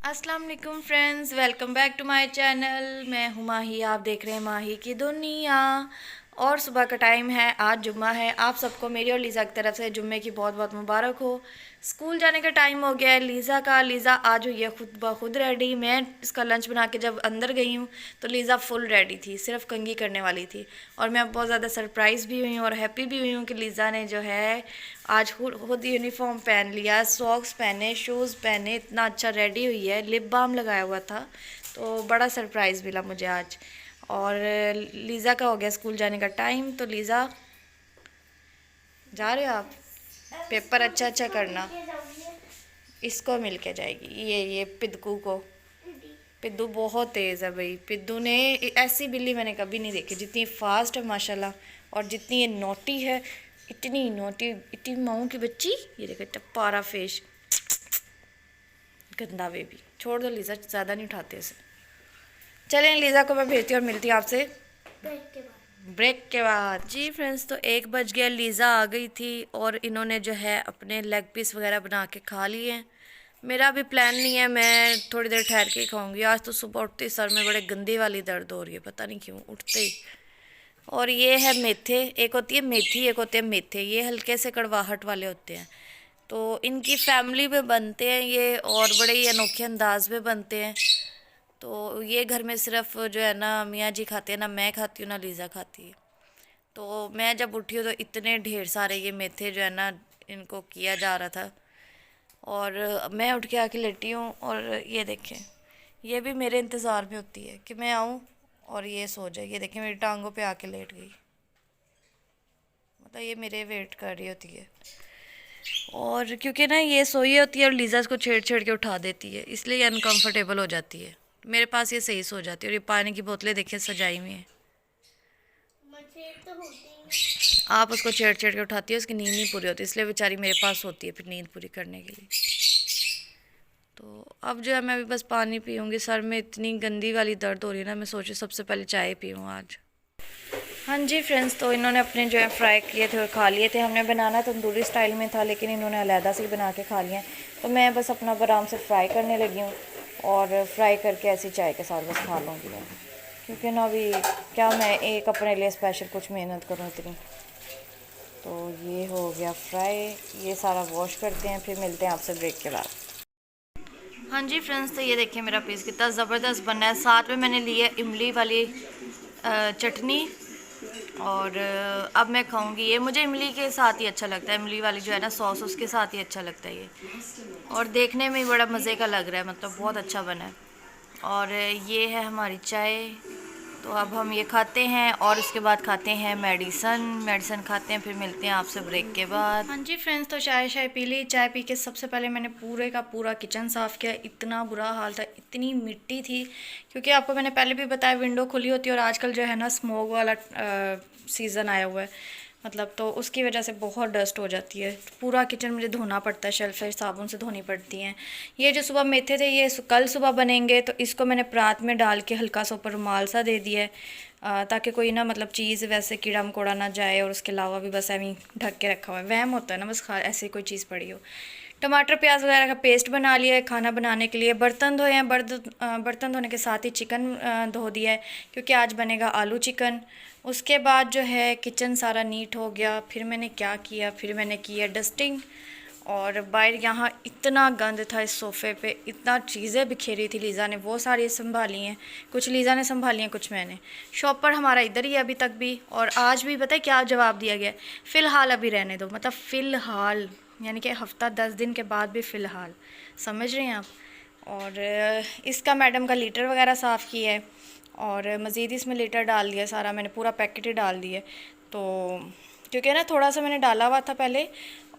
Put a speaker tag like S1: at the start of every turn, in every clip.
S1: अस्सलाम वालेकुम friends, welcome back to my channel. मैं हूँ माही, आप देख रहे हैं माही की दुनिया। और सुबह का टाइम है, आज जुम्मा है। आप सबको मेरी और लीज़ा की तरफ से जुम्मे की बहुत बहुत मुबारक हो। स्कूल जाने का टाइम हो गया है लीज़ा का। लीज़ा आज हुई है खुद ब खुद रेडी। मैं इसका लंच बना के जब अंदर गई हूँ तो लीज़ा फुल रेडी थी, सिर्फ कंघी करने वाली थी। और मैं बहुत ज़्यादा सरप्राइज़ भी हुई हूँ और हैप्पी भी हुई हूँ कि लीज़ा ने जो है आज खुद यूनिफॉर्म पहन लिया, सॉक्स पहने, शूज़ पहने, इतना अच्छा रेडी हुई है, लिप बाम लगाया हुआ था। तो बड़ा सरप्राइज़ मिला मुझे आज। और लीज़ा का हो गया स्कूल जाने का टाइम। तो लीज़ा, जा रहे हो आप? पेपर अच्छा अच्छा करना। इसको मिल के जाएगी, ये पिद्दू को। पिद्दू बहुत तेज़ है भाई। पिद्दू ने, ऐसी बिल्ली मैंने कभी नहीं देखी जितनी फास्ट है माशाल्लाह, और जितनी ये नोटी है। इतनी नोटी, इतनी माऊ की बच्ची। ये देखो पारा फेस, गंदा बेबी। छोड़ दो लीज़ा, ज़्यादा नहीं उठाते इसे। चलें, लीज़ा को मैं भेजती हूँ और मिलती हूँ आपसे ब्रेक के बाद। जी फ्रेंड्स, तो 1 बज गया, लीज़ा आ गई थी और इन्होंने जो है अपने लेग पीस वगैरह बना के खा लिए हैं। मेरा भी प्लान नहीं है, मैं थोड़ी देर ठहर के ही खाऊंगी। आज तो सुबह उठते ही सर में बड़े गंदी वाली दर्द हो रही है, पता नहीं क्यों, उठते ही। और ये है मेथे, एक होती है मेथी, एक होते हैं मेथे। ये हल्के से कड़वाहट वाले होते हैं। तो इनकी फैमिली में बनते हैं ये, और बड़े ही अनोखे अंदाज में बनते हैं। तो ये घर में सिर्फ जो है ना मियाँ जी खाते हैं, ना मैं खाती हूँ ना लीज़ा खाती है। तो मैं जब उठी हूँ तो इतने ढेर सारे ये मेथे जो है ना इनको किया जा रहा था। और मैं उठ के आके लेटी हूँ और ये देखें, ये भी मेरे इंतज़ार में होती है कि मैं आऊँ और ये सो जाए। ये देखें, मेरी टांगों पे आके लेट गई, मतलब ये मेरे वेट कर रही होती है। और क्योंकि ना ये सोई होती है और लीज़ा इसको छेड़ छेड़ के उठा देती है, इसलिए ये अनकंफर्टेबल हो जाती है। मेरे पास ये सही सो जाती है। और ये पानी की बोतलें देखिए सजाई हुई हैं। आप उसको छेड़ छेड़ के उठाती है, उसकी नींद नहीं पूरी होती, इसलिए बेचारी मेरे पास होती है फिर नींद पूरी करने के लिए। तो अब जो है मैं अभी बस पानी पीऊँगी। सर में इतनी गंदी वाली दर्द हो रही है ना, मैं सोची सबसे पहले चाय पीऊँ आज। हाँ जी फ्रेंड्स, तो इन्होंने अपने जो है फ्राई किए थे और खा लिए थे। हमने बनाना तंदूरी स्टाइल में था, लेकिन इन्होंने अलहदा से बना के खा लिए। तो मैं बस अपना आराम से फ्राई करने लगी हूँ और फ्राई करके ऐसी चाय के साथ बस खा लूँगी मैं। क्योंकि ना अभी क्या मैं एक अपने लिए स्पेशल कुछ मेहनत करूँ इतनी। तो ये हो गया फ्राई, ये सारा वॉश करते हैं, फिर मिलते हैं आपसे ब्रेक के बाद। हाँ जी फ्रेंड्स, तो ये देखिए मेरा पीस कितना ज़बरदस्त बना है। साथ में मैंने ली है इमली वाली चटनी। और अब मैं खाऊंगी ये। मुझे इमली के साथ ही अच्छा लगता है, इमली वाली जो है ना सॉस, उसके साथ ही अच्छा लगता है ये। और देखने में बड़ा मज़े का लग रहा है, मतलब बहुत अच्छा बना है। और ये है हमारी चाय। तो अब हम ये खाते हैं और उसके बाद खाते हैं मेडिसन खाते हैं, फिर मिलते हैं आपसे ब्रेक के बाद। हाँ जी फ्रेंड्स, तो चाय पी ली। चाय पी के सबसे पहले मैंने पूरे का पूरा किचन साफ़ किया। इतना बुरा हाल था, इतनी मिट्टी थी। क्योंकि आपको मैंने पहले भी बताया विंडो खुली होती है और आजकल जो है ना स्मोक वाला सीज़न आया हुआ है, मतलब तो उसकी वजह से बहुत डस्ट हो जाती है। पूरा किचन मुझे धोना पड़ता है, शेल्फ साबुन से धोनी पड़ती हैं। ये जो सुबह मेथे थे ये कल सुबह बनेंगे, तो इसको मैंने परात में डाल के हल्का सा ऊपर रुमाल सा दे दिया है, ताकि कोई ना मतलब चीज़ वैसे कीड़ा मकोड़ा ना जाए। और उसके अलावा भी बस ऐਵੇਂ ढक के रखा हुआ है, वहम होता है ना, बस ऐसी कोई चीज़ पड़ी हो। टमाटर प्याज वगैरह का पेस्ट बना लिया है खाना बनाने के लिए। बर्तन धोए हैं, बर्तन धोने के साथ ही चिकन धो दिया है, क्योंकि आज बनेगा आलू चिकन। उसके बाद जो है किचन सारा नीट हो गया। फिर मैंने क्या किया, फिर मैंने किया डस्टिंग। और बाहर यहाँ इतना गंद था, इस सोफ़े पे इतना चीज़ें बिखेरी थी। लीज़ा ने वो सारी संभाली हैं, कुछ लीज़ा ने संभाली हैं, कुछ मैंने। शॉपर हमारा इधर ही है अभी तक भी। और आज भी पता है क्या जवाब दिया गया, फ़िलहाल अभी रहने दो, मतलब फ़िलहाल यानी कि हफ़्ता 10 दिन के बाद भी फ़िलहाल, समझ रहे हैं आप। और इसका मैडम का लीटर वगैरह साफ़ किया है और मज़ीद इसमें लीटर डाल दिया सारा, मैंने पूरा पैकेट ही डाल दिया। तो क्योंकि ना थोड़ा सा मैंने डाला हुआ था पहले,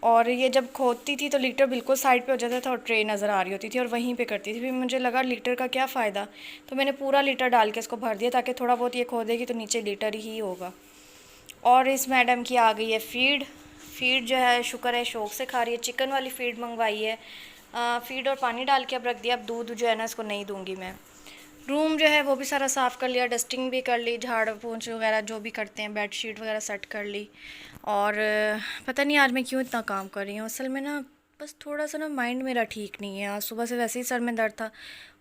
S1: और ये जब खोदती थी तो लीटर बिल्कुल साइड पे हो जाता था और ट्रे नज़र आ रही होती थी और वहीं पे करती थी। फिर मुझे लगा लीटर का क्या फ़ायदा, तो मैंने पूरा लीटर डाल के इसको भर दिया, ताकि थोड़ा बहुत ये खोदेगी तो नीचे लीटर ही होगा। और इस मैडम की आ गई है फीड। फीड जो है शुक्र है शौक़ से खा रही है, चिकन वाली फ़ीड मंगवाई है। फ़ीड और पानी डाल के अब रख दिया। अब दूध जो है ना इसको नहीं दूँगी मैं। रूम जो है वो भी सारा साफ़ कर लिया, डस्टिंग भी कर ली, झाड़ पोंछ वगैरह जो भी करते हैं, बेडशीट वगैरह सेट कर ली। और पता नहीं आज मैं क्यों इतना काम कर रही हूँ, असल में ना बस थोड़ा सा ना माइंड मेरा ठीक नहीं है। आज सुबह से वैसे ही सर में दर्द था,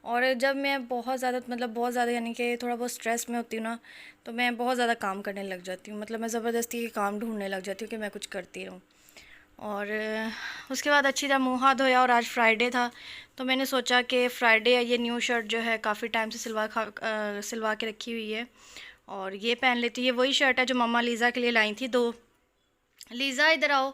S1: और जब मैं बहुत ज़्यादा मतलब बहुत ज़्यादा यानी कि थोड़ा बहुत स्ट्रेस में होती हूँ ना, तो मैं बहुत ज़्यादा काम करने लग जाती हूँ। मतलब मैं ज़बरदस्ती के काम ढूंढने लग जाती हूँ कि मैं कुछ करती रहूँ। और उसके बाद अच्छी तरह मुँह हाथ धोया, और आज फ्राइडे था, तो मैंने सोचा कि फ्राइडे ये न्यू शर्ट जो है काफ़ी टाइम से सिलवा के रखी हुई है, और ये पहन लेती। ये वही शर्ट है जो मम्मा लीज़ा के लिए लाई थी दो। लीज़ा इधर आओ।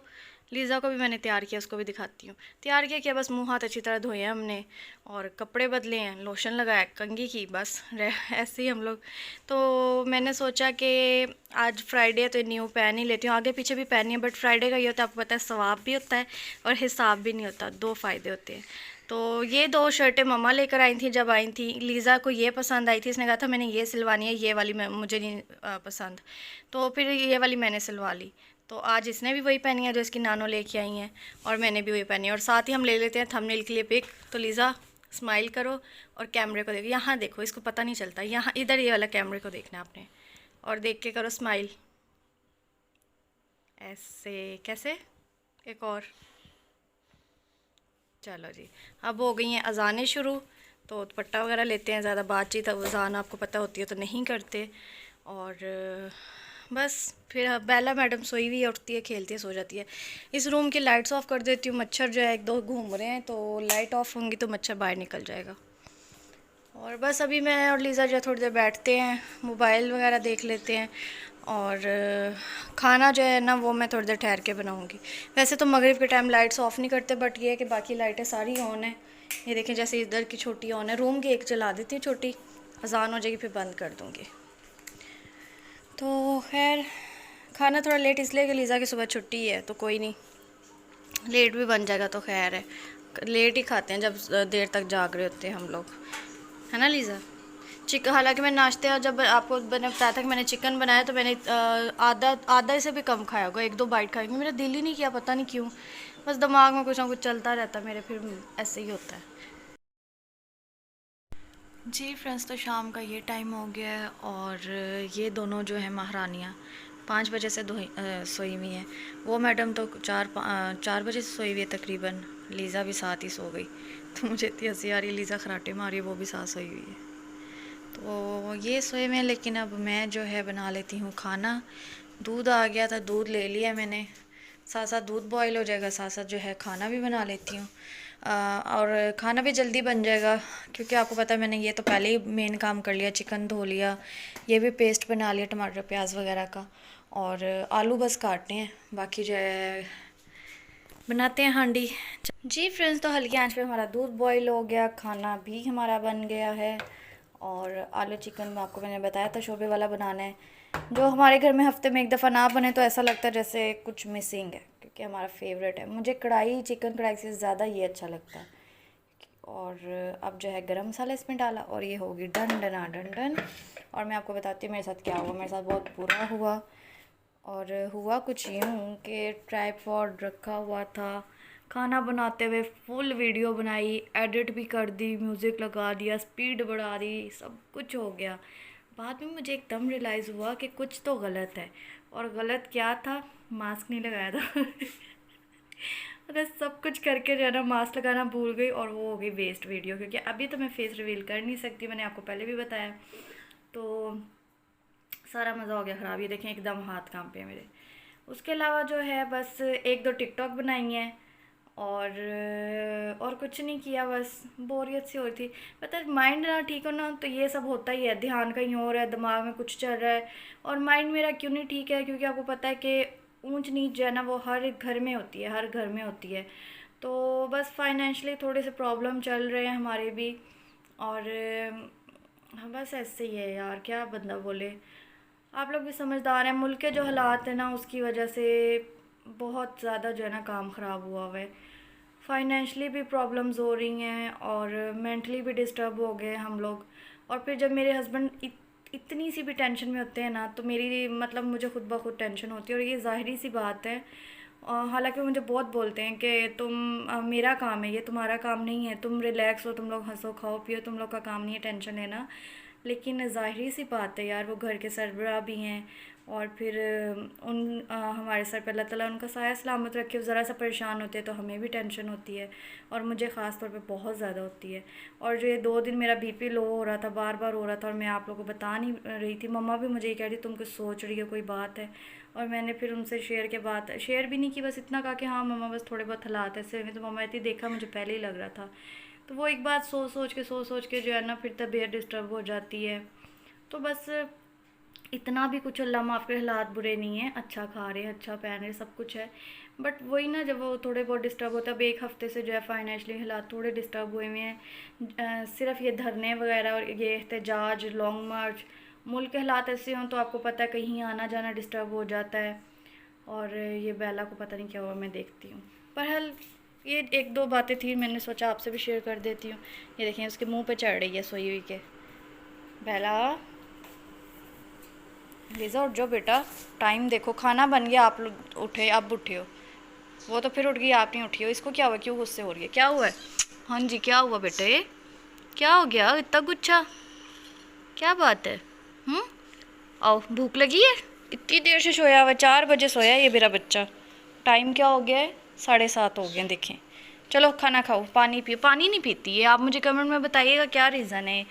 S1: लीज़ा को भी मैंने तैयार किया, उसको भी दिखाती हूँ। तैयार किया क्या, बस मुंह हाथ अच्छी तरह धोए हैं हमने, और कपड़े बदले हैं, लोशन लगाया, कंघी की, बस ऐसे ही हम लोग। तो मैंने सोचा कि आज फ्राइडे है तो न्यू पहन ही लेती हूँ। आगे पीछे भी पहनी है, बट फ्राइडे का ये होता है, आपको पता है, सवाब भी होता है और हिसाब भी नहीं होता, दो फ़ायदे होते हैं। तो ये दो शर्टें मम्मा लेकर आई थी। जब आई थी लीज़ा को ये पसंद आई थी, इसने कहा था मैंने ये सिलवानी है, ये वाली मुझे नहीं पसंद, तो फिर ये वाली मैंने सिलवा ली। तो आज इसने भी वही पहनी है जो इसकी नानो लेके आई हैं, और मैंने भी वही पहनी है। और साथ ही हम ले लेते हैं थंबनेल के लिए पिक। तो लीज़ा स्माइल करो और कैमरे को देखो, यहाँ देखो, इसको पता नहीं चलता, यहाँ इधर ये वाला कैमरे को देखना है आपने, और देख के करो स्माइल, ऐसे कैसे, एक और, चलो जी। अब हो गई हैं अजानें शुरू, तो दुपट्टा वगैरह लेते हैं। ज़्यादा बातचीत अजान आपको पता होती है तो नहीं करते। और बस फिर बेला मैडम सोई हुई है, उठती है, खेलती है, सो जाती है। इस रूम की लाइट्स ऑफ कर देती हूँ, मच्छर जो है एक दो घूम रहे हैं, तो लाइट ऑफ होंगी तो मच्छर बाहर निकल जाएगा। और बस अभी मैं और लीज़ा जो है थोड़ी देर बैठते हैं, मोबाइल वगैरह देख लेते हैं, और खाना जो है ना वो मैं थोड़ी देर ठहर के बनाऊँगी। वैसे तो मगरिब के टाइम लाइट्स ऑफ़ नहीं करते, बट ये है कि बाकी लाइटें सारी ऑन है। ये देखें, जैसे इधर की छोटी ऑन है, रूम की एक जला देती हूँ छोटी, अजान हो जाएगी फिर बंद कर दूँगी। तो खैर खाना थोड़ा लेट इसलिए कि लीज़ा की सुबह छुट्टी है, तो कोई नहीं, लेट भी बन जाएगा तो खैर है। लेट ही खाते हैं जब देर तक जाग रहे होते हैं हम लोग, है ना लीज़ा। हालांकि मैं नाश्ते, और जब आपको मैंने बताया था कि मैंने चिकन बनाया, तो मैंने आधा आधा से भी कम खाया होगा, एक दो बाइट खाएंगे, मेरा दिल ही नहीं किया, पता नहीं क्यों, बस दिमाग में कुछ ना कुछ चलता रहता मेरे, फिर ऐसे ही होता है। जी फ्रेंड्स, तो शाम का ये टाइम हो गया है, और ये दोनों जो है महारानियाँ 5 बजे से सोई हुई हैं। वो मैडम तो 4 बजे से सोई हुई है तकरीबन, लीज़ा भी साथ ही सो गई। तो मुझे इतनी हंसी आ रही है, लीज़ा खराटे मारी है, वो भी साथ सोई हुई है। तो ये सोए में, लेकिन अब मैं जो है बना लेती हूँ खाना। दूध आ गया था, दूध ले लिया मैंने, साथ साथ दूध बॉईल हो जाएगा, साथ साथ जो है खाना भी बना लेती हूँ। और खाना भी जल्दी बन जाएगा, क्योंकि आपको पता है मैंने ये तो पहले ही मेन काम कर लिया, चिकन धो लिया, ये भी पेस्ट बना लिया टमाटर प्याज वगैरह का, और आलू बस काटने हैं, बाकी जो है बनाते हैं हांडी। जी फ्रेंड्स, तो हल्की आंच पे हमारा दूध बॉईल हो गया, खाना भी हमारा बन गया है, और आलू चिकन में आपको मैंने बताया था शोरबे वाला बनाना है, जो हमारे घर में हफ्ते में एक दफ़ा ना बने तो ऐसा लगता है जैसे कुछ मिसिंग है, क्योंकि हमारा फेवरेट है। मुझे चिकन कढ़ाई से ज़्यादा ये अच्छा लगता है। और अब जो है गरम मसाला इसमें डाला, और ये होगी डन डना डन डन। और मैं आपको बताती हूँ मेरे साथ क्या हुआ। मेरे साथ बहुत बुरा हुआ, और हुआ कुछ यूँ कि ट्राइपॉड रखा हुआ था, खाना बनाते हुए फुल वीडियो बनाई, एडिट भी कर दी, म्यूज़िक लगा दिया, स्पीड बढ़ा दी, सब कुछ हो गया। बाद में मुझे एकदम रियलाइज़ हुआ कि कुछ तो गलत है, और गलत क्या था, मास्क नहीं लगाया था। अरे सब कुछ करके जो है ना मास्क लगाना भूल गई, और वो हो गई वेस्ट वीडियो, क्योंकि अभी तो मैं फेस रिवील कर नहीं सकती, मैंने आपको पहले भी बताया। तो सारा मज़ा हो गया ख़राब, ये देखें एकदम हाथ कांपे हैं मेरे। उसके अलावा जो है बस एक दो टिकटॉक बनाई हैं, और कुछ नहीं किया, बस बोरियत सी हो रही थी। पता है माइंड ना ठीक हो ना तो ये सब होता ही है, ध्यान कहीं और है, दिमाग में कुछ चल रहा है। और माइंड मेरा क्यों नहीं ठीक है, क्योंकि आपको पता है कि ऊंच नीच जो है ना वो हर एक घर में होती है, हर घर में होती है। तो बस फाइनेंशियली थोड़े से प्रॉब्लम चल रहे हैं हमारे भी, और हाँ बस ऐसे ही है यार, क्या बंदा बोले। आप लोग भी समझदार हैं, मुल्क के जो हालात हैं ना उसकी वजह से बहुत ज़्यादा जो है ना काम ख़राब हुआ हुआ है। फाइनेंशली भी प्रॉब्लम्स हो रही हैं, और मेंटली भी डिस्टर्ब हो गए हम लोग। और फिर जब मेरे हस्बैंड इतनी सी भी टेंशन में होते हैं ना, तो मेरी मतलब मुझे खुद ब खुद टेंशन होती है, और ये ज़ाहिरी सी बात है। हालांकि मुझे बहुत बोलते हैं कि मेरा काम है ये, तुम्हारा काम नहीं है, तुम रिलैक्स हो, तुम लोग हंसो खाओ पियो, तुम लोग का काम नहीं है टेंशन लेना। लेकिन ज़ाहिरी सी बात है यार, वो घर के सरबराह भी हैं, और फिर हमारे सर पे अल्लाह ताला उनका साया सलामत रखे। ज़रा सा परेशान होते हैं तो हमें भी टेंशन होती है, और मुझे ख़ास तौर पे बहुत ज़्यादा होती है। और जो ये 2 दिन मेरा बीपी लो हो रहा था, बार बार हो रहा था, और मैं आप लोगों को बता नहीं रही थी। मम्मा भी मुझे ये कह रही तुम कुछ सोच रही हो, कोई बात है। और मैंने फिर उनसे शेयर भी नहीं की, बस इतना कहा कि हाँ मम्मा बस थोड़े बहुत हालात ऐसे हुए। तो मम्मा कहती देखा, मुझे पहले ही लग रहा था। तो वो एक बात सोच के जो है ना, फिर तबीयत डिस्टर्ब हो जाती है। तो बस इतना भी कुछ अल्लाह माफ़ करे हालात बुरे नहीं है, अच्छा खा रहे हैं, अच्छा पहन रहे, सब कुछ है। बट वही ना, जब वो थोड़े बहुत डिस्टर्ब होता है। अब एक हफ़्ते से जो है फाइनेंशियली हालात थोड़े डिस्टर्ब हुए हुए हैं। सिर्फ ये धरने वगैरह और ये एहतजाज, लॉन्ग मार्च, मुल्क के हालात ऐसे हों तो आपको पता है कहीं आना जाना डिस्टर्ब हो जाता है। और ये बेला को पता नहीं क्या हुआ, मैं देखती हूँ। पर हल ये 1-2 बातें थी, मैंने सोचा आपसे भी शेयर कर देती हूँ। ये देखें उसके मुंह पे चढ़ रही है सोई हुई के। बेला, लीज़ा उठ जाओ बेटा, टाइम देखो, खाना बन गया, आप लोग उठे, अब उठे हो। वो तो फिर उठ गई, आप नहीं उठी हो। इसको क्या हुआ, क्यों गुस्से हो रही है, क्या हुआ है? हाँ जी, क्या हुआ बेटे, क्या हो गया इतना गुच्छा, क्या बात है? आओ, भूख लगी है? इतनी देर से सोया हुआ, 4 बजे सोया है ये मेरा बच्चा। टाइम क्या हो गया है? 7:30 हो गए हैं, देखें। चलो खाना खाओ, पानी पियो। पानी नहीं पीती है, आप मुझे कमेंट में बताइएगा क्या रीज़न है।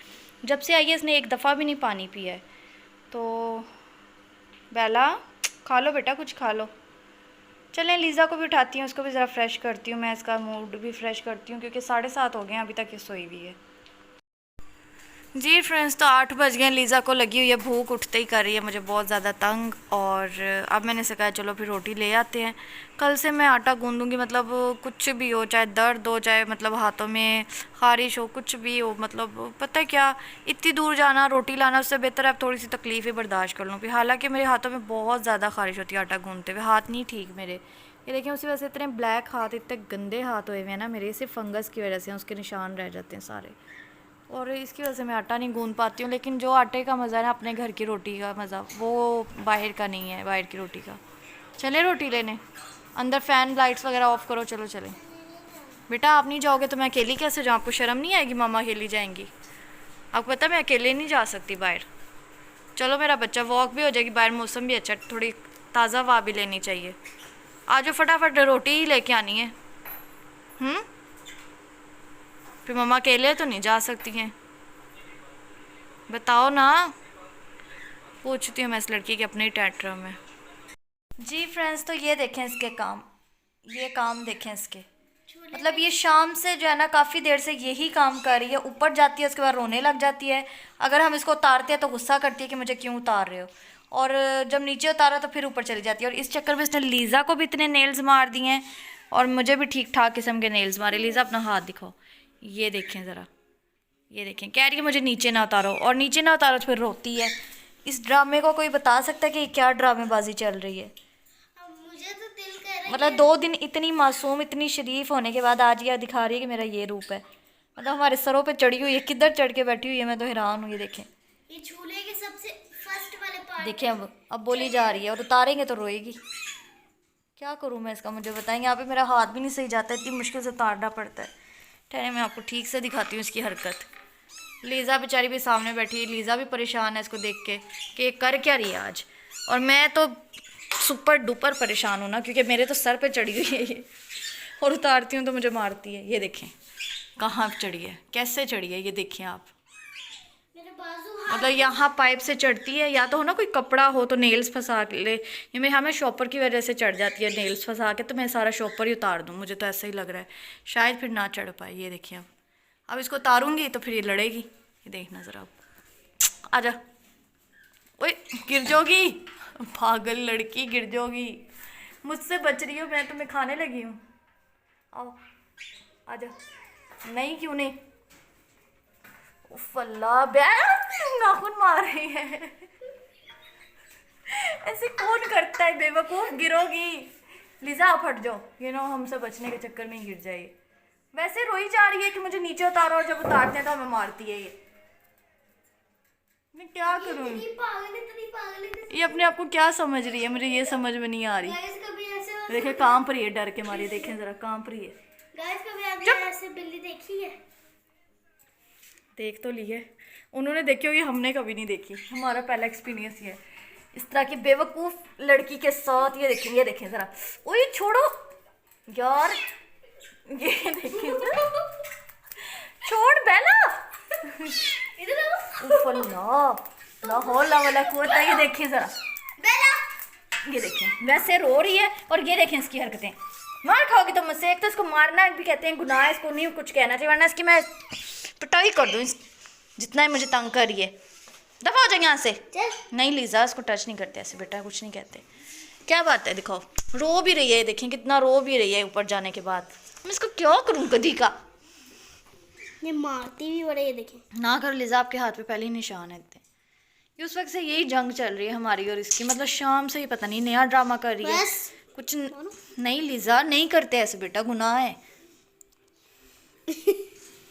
S1: जब से आई है इसने एक दफ़ा भी नहीं पानी पिया है। तो बेला, खा लो बेटा, कुछ खा लो। चलें, लीज़ा को भी उठाती हूँ, उसको भी ज़रा फ्रेश करती हूँ, मैं इसका मूड भी फ्रेश करती हूँ, क्योंकि 7:30 हो गए हैं, अभी तक ये सोई हुई है। जी फ्रेंड्स, तो 8 बज गए। लीज़ा को लगी हुई है भूख, उठते ही कर रही है मुझे बहुत ज़्यादा तंग। और अब मैंने से कहा चलो फिर रोटी ले आते हैं। कल से मैं आटा गूंदूंगी, मतलब कुछ भी हो, चाहे दर्द हो, चाहे मतलब हाथों में ख़ारिश हो, कुछ भी हो, मतलब पता है क्या, इतनी दूर जाना रोटी लाना, उससे बेहतर है अब थोड़ी सी तकलीफ़ें बर्दाश्त कर लूँ। फिर हालाँकि मेरे हाथों में बहुत ज़्यादा ख़ारिश होती है आटा गूंदते हुए, हाथ नहीं ठीक मेरे। ये देखिए, उसी वजह से इतने ब्लैक हाथ, इतने गंदे हाथ हुए हुए हैं ना मेरे, सिर्फ फंगस की वजह से उसके निशान रह जाते हैं सारे। और इसकी वजह से मैं आटा नहीं गूंद पाती हूँ। लेकिन जो आटे का मज़ा है ना, अपने घर की रोटी का मज़ा, वो बाहर का नहीं है, बाहर की रोटी का। चले रोटी लेने, अंदर फ़ैन लाइट्स वगैरह ऑफ़ करो, चलो चलें। बेटा आप नहीं जाओगे तो मैं अकेली कैसे जाऊँ? आपको शर्म नहीं आएगी? मामा अकेली जाएंगी? आपको पता है मैं अकेले नहीं जा सकती बाहर। चलो मेरा बच्चा, वॉक भी हो जाएगी बाहर, मौसम भी अच्छा, थोड़ी ताज़ा हवा भी लेनी चाहिए। आज जो फटाफट रोटी ही लेके आनी है। फिर मम्मा अकेले तो नहीं जा सकती हैं, बताओ ना। पूछती हूँ मैं इस लड़की के अपने ही टैंट्रम में। जी फ्रेंड्स, तो ये देखें इसके काम, ये काम देखें इसके, मतलब ये शाम से जो है ना काफ़ी देर से यही काम कर रही है। ऊपर जाती है, उसके बाद रोने लग जाती है। अगर हम इसको उतारते हैं तो गुस्सा करती है कि मुझे क्यों उतार रहे हो। और जब नीचे उतारा तो फिर ऊपर चली जाती है। और इस चक्कर में इसने लीज़ा को भी इतने नेल्स मार दिए हैं, और मुझे भी ठीक ठाक किस्म के नेल्स मारे। लीज़ा अपना हाथ दिखाओ, ये देखें ज़रा, ये देखें, कह रही है मुझे नीचे ना उतारो, और नीचे ना उतारो तो फिर रोती है। इस ड्रामे को कोई बता सकता है कि क्या ड्रामेबाजी चल रही है?
S2: मुझे तो दिल कर रहा है,
S1: मतलब 2 दिन इतनी मासूम, इतनी शरीफ होने के बाद आज यह दिखा रही है कि मेरा ये रूप है। मतलब हमारे सरों पे चढ़ी हुई है, किधर चढ़ के बैठी हुई है, मैं तो हैरान हूँ। ये देखें,
S2: ये झूले के सबसे फर्स्ट वाले पार्ट
S1: देखें, अब बोली जा रही है, और उतारेंगे तो रोएगी। क्या करूँ मैं इसका, मुझे बताएं। यहाँ पे मेरा हाथ भी नहीं सही जाता, इतनी मुश्किल से उतारना पड़ता है। ठहरे मैं आपको ठीक से दिखाती हूँ इसकी हरकत। लीज़ा बेचारी भी सामने बैठी है, लीज़ा भी परेशान है इसको देख के कि ये कर क्या रही है आज। और मैं तो सुपर डुपर परेशान हूँ ना, क्योंकि मेरे तो सर पे चढ़ी हुई है ये, और उतारती हूँ तो मुझे मारती है। ये देखें कहाँ चढ़ी है, कैसे चढ़ी है, ये देखिए आप।
S2: मेरे बाजू
S1: मतलब यहाँ पाइप से चढ़ती है, या तो हो ना कोई कपड़ा हो तो नेल्स फंसा ले, ये मैं हमें शॉपर की वजह से चढ़ जाती है नेल्स फंसा के, तो मैं सारा शॉपर ही उतार दूँ, मुझे तो ऐसा ही लग रहा है, शायद फिर ना चढ़ पाए। ये देखिए, अब इसको उतारूँगी तो फिर ये लड़ेगी। ये देखना ज़रा, अब आजा, ओए गिर जाओगी, पागल लड़की, गिर जाओगी। मुझसे बच रही हो, मैं तुम्हें खाने लगी हूँ। आओ आजा। नहीं, क्यों नहीं? उफ अल्लाह, नाखून मार रही है। ऐसे कौन करता है बेवकूफ़, गिरोगी। लीज़ा आप हट जाओ, ये ना हमसे बचने के चक्कर में ही गिर जाए। वैसे रोई जा रही है कि मुझे नीचे उतारो, और जब उतारते हैं तो हमें मारती है ये। मैं क्या करूँ? ये अपने आप को क्या समझ रही है, मुझे ये समझ में नहीं आ रही। देखिए कांप रही है डर के मारे, देखें ज़रा कांप रही है।
S2: गाइस कभी आपने ऐसे बिल्ली देखी है?
S1: देख तो ली है उन्होंने, देखी होगी, हमने कभी नहीं देखी। हमारा पहला एक्सपीरियंस ये है इस तरह की बेवकूफ़ लड़की के साथ। ये देखें, ये देखें ज़रा, ओए छोड़ो यार, ये देखें ज़रा, छोड़ बेला,
S2: इधर आओ।
S1: उफ अल्लाह, ला हौला वला कुव्वता। ये देखें ज़रा,
S2: बेला,
S1: ये देखें वैसे रो रही है, और ये देखें इसकी हरकतें। मार खाओगी तो मुझसे, एक तो इसको मारना भी कहते हैं गुनाह है, इसको नहीं कुछ कहना चाहिए, वरना इसकी मैं पिटाई कर दूँ जितना ही मुझे तंग कर रही है। दफा हो जाए यहाँ से।
S2: चल।
S1: नहीं लीजा, इसको टच नहीं करते ऐसे बेटा, कुछ नहीं कहते। क्या बात है, दिखाओ रो भी रही है, देखें कितना रो भी रही है ऊपर जाने के बाद। मैं इसको क्या करूँ गधी का।
S2: ये मारती भी बड़े, ये देखें।
S1: ना कर लीजा, आपके हाथ पे पहले ही निशान है इतने। ये उस वक्त से यही जंग चल रही है हमारी और इसकी, मतलब शाम से ही पता नहीं नया ड्रामा कर रही है।
S2: बस।
S1: कुछ नहीं लीजा, नहीं करते ऐसे बेटा, गुनाह है।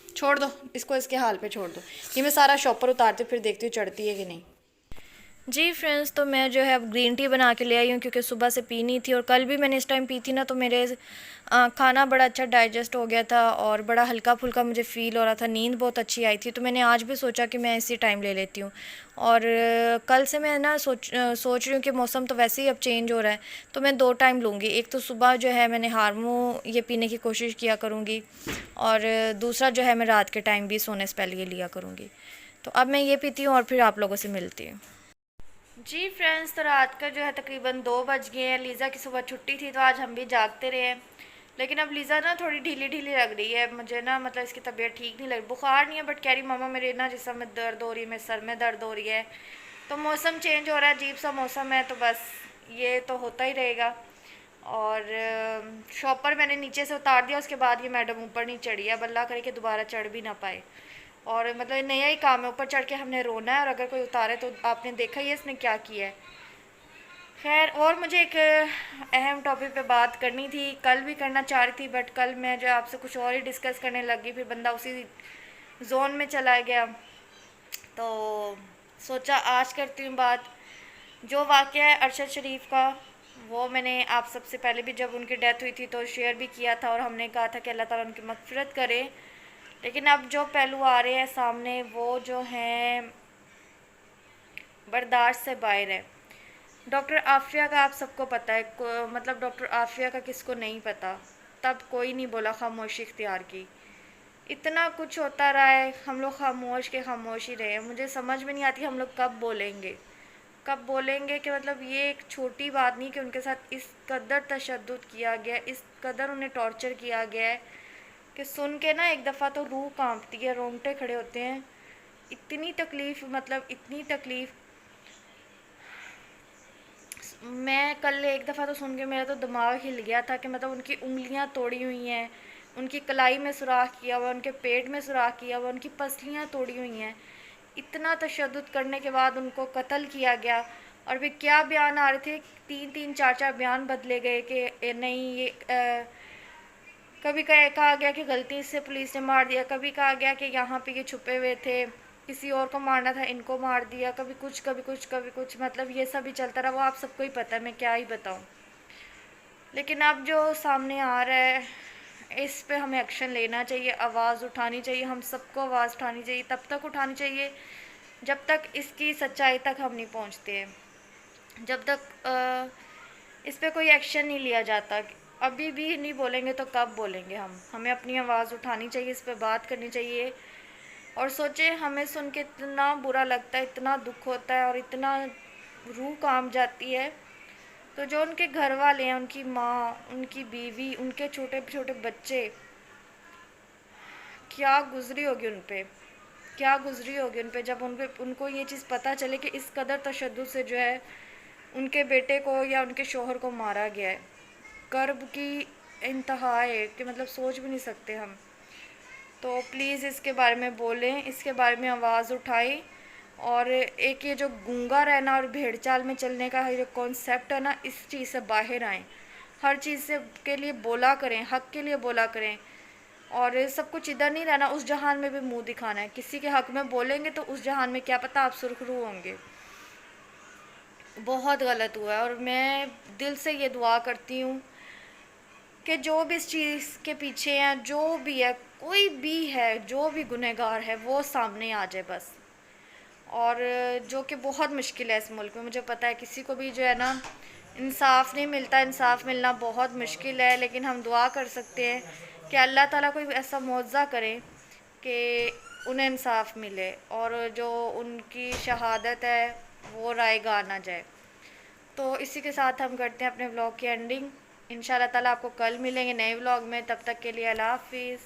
S1: छोड़ दो इसको, इसके हाल पे छोड़ दो। ये मैं सारा शॉपर उतारती फिर देखती हूँ चढ़ती है कि नहीं। जी फ्रेंड्स, तो मैं जो है अब ग्रीन टी बना के ले आई हूँ, क्योंकि सुबह से पी नहीं थी, और कल भी मैंने इस टाइम पी थी ना, तो मेरे खाना बड़ा अच्छा डाइजेस्ट हो गया था और बड़ा हल्का फुल्का मुझे फ़ील हो रहा था, नींद बहुत अच्छी आई थी। तो मैंने आज भी सोचा कि मैं इसी टाइम ले लेती हूँ। और कल से मैं ना सोच रही हूँ कि मौसम तो वैसे ही अब चेंज हो रहा है, तो मैं 2 टाइम लूँगी। एक तो सुबह जो है मैंने हारमो ये पीने की कोशिश किया करूँगी, और दूसरा जो है मैं रात के टाइम भी सोने से पहले ये लिया करूँगी। तो अब मैं ये पीती हूँ और फिर आप लोगों से मिलती हूँ। जी फ्रेंड्स, तो रात का जो है तकरीबन 2 बज गए हैं। लीज़ा की सुबह छुट्टी थी तो आज हम भी जागते रहे हैं, लेकिन अब लीज़ा ना थोड़ी ढीली ढीली लग रही है मुझे ना, मतलब इसकी तबीयत ठीक नहीं लग, बुखार नहीं है, बट कह रही मम्मा मेरे ना जिस्म में दर्द हो रही है, मेरे सर में दर्द हो रही है। तो मौसम चेंज हो रहा है, अजीब सा मौसम है, तो बस ये तो होता ही रहेगा। और शॉपर मैंने नीचे से उतार दिया, उसके बाद ये मैडम ऊपर नहीं चढ़ी है। अब अल्लाह करे कि दोबारा चढ़ भी ना पाए, और मतलब नया ही काम है, ऊपर चढ़ के हमने रोना है, और अगर कोई उतारे तो आपने देखा ही है इसने क्या किया है। खैर, और मुझे एक अहम टॉपिक पे बात करनी थी, कल भी करना चाह रही थी, बट कल मैं जो आपसे कुछ और ही डिस्कस करने लगी, फिर बंदा उसी जोन में चला गया, तो सोचा आज करती हूँ बात। जो वाक़या है अरशद शरीफ का, वो मैंने आप सबसे पहले भी जब उनकी डेथ हुई थी तो शेयर भी किया था, और हमने कहा था कि अल्लाह ताला उनकी मग़फ़िरत करे। लेकिन अब जो पहलू आ रहे हैं सामने, वो जो हैं बर्दाश्त से बाहर है। डॉक्टर आफिया का आप सबको पता है, मतलब डॉक्टर आफिया का किसको नहीं पता। तब कोई नहीं बोला, खामोशी इख्तियार की। इतना कुछ होता रहा है, हम लोग खामोश के खामोश ही रहे हैं। मुझे समझ में नहीं आती हम लोग कब बोलेंगे, कब बोलेंगे कि मतलब ये एक छोटी बात नहीं कि उनके साथ इस कदर तशद्दुद किया गया, इस कदर उन्हें टॉर्चर किया गया है कि सुन के ना एक दफ़ा तो रूह कांपती है, रोंगटे खड़े होते हैं। इतनी तकलीफ़, मतलब इतनी तकलीफ़। मैं कल एक दफ़ा तो सुन के मेरा तो दिमाग हिल गया था कि मतलब उनकी उंगलियां तोड़ी हुई हैं, उनकी कलाई में सुराख किया हुआ, उनके पेट में सुराख किया हुआ, उनकी पसलियां तोड़ी हुई हैं। इतना तशद्दुद करने के बाद उनको कत्ल किया गया। और वे क्या बयान आ रहे थे, 3-3 4-4 बयान बदले गए कि नहीं ये कभी कहा गया कि गलती से पुलिस ने मार दिया, कभी कहा गया कि यहाँ पे ये छुपे हुए थे, किसी और को मारना था, इनको मार दिया, कभी कुछ कभी कुछ कभी कुछ, मतलब ये सब ही चलता रहा। वो आप सबको ही पता है, मैं क्या ही बताऊँ। लेकिन अब जो सामने आ रहा है, इस पे हमें एक्शन लेना चाहिए, आवाज़ उठानी चाहिए, हम सबको आवाज़ उठानी चाहिए। तब तक उठानी चाहिए जब तक इसकी सच्चाई तक हम नहीं पहुँचते हैं, जब तक इस पे कोई एक्शन नहीं लिया जाता। अभी भी नहीं बोलेंगे तो कब बोलेंगे हम। हमें अपनी आवाज़ उठानी चाहिए, इस पे बात करनी चाहिए। और सोचे, हमें सुन के इतना बुरा लगता है, इतना दुख होता है और इतना रूह कांप जाती है। तो जो उनके घर वाले हैं, उनकी माँ, उनकी बीवी, उनके छोटे छोटे बच्चे, क्या गुजरी होगी उन पे, क्या गुजरी होगी उन पे, जब उनको ये चीज़ पता चले कि इस कदर तशद्दुद से जो है उनके बेटे को या उनके शोहर को मारा गया है। कर्ब की इंतहा है कि मतलब सोच भी नहीं सकते हम। तो प्लीज़ इसके बारे में बोलें, इसके बारे में आवाज़ उठाएं। और एक ये जो गूंगा रहना और भेड़ चाल में चलने का जो कॉन्सेप्ट है ना, इस चीज़ से बाहर आएँ। हर चीज़ से के लिए बोला करें, हक़ के लिए बोला करें, और सब कुछ इधर नहीं रहना, उस जहान में भी मुंह दिखाना है। किसी के हक़ में बोलेंगे तो उस जहान में क्या पता आप सुरखरू होंगे। बहुत गलत हुआ है, और मैं दिल से ये दुआ करती हूँ कि जो भी इस चीज़ के पीछे हैं, जो भी है, कोई भी है, जो भी गुनहगार है, वो सामने आ जाए बस। और जो कि बहुत मुश्किल है इस मुल्क में, मुझे पता है किसी को भी जो है ना इंसाफ नहीं मिलता, इंसाफ मिलना बहुत मुश्किल है, लेकिन हम दुआ कर सकते हैं कि अल्लाह ताला कोई ऐसा मुआवजा करे कि उन्हें इंसाफ मिले और जो उनकी शहादत है वो रायगाह ना जाए। तो इसी के साथ हम करते हैं अपने व्लॉग की एंडिंग। इंशाल्लाह ताला आपको कल मिलेंगे नए व्लॉग में, तब तक के लिए अल्लाह हाफिज़।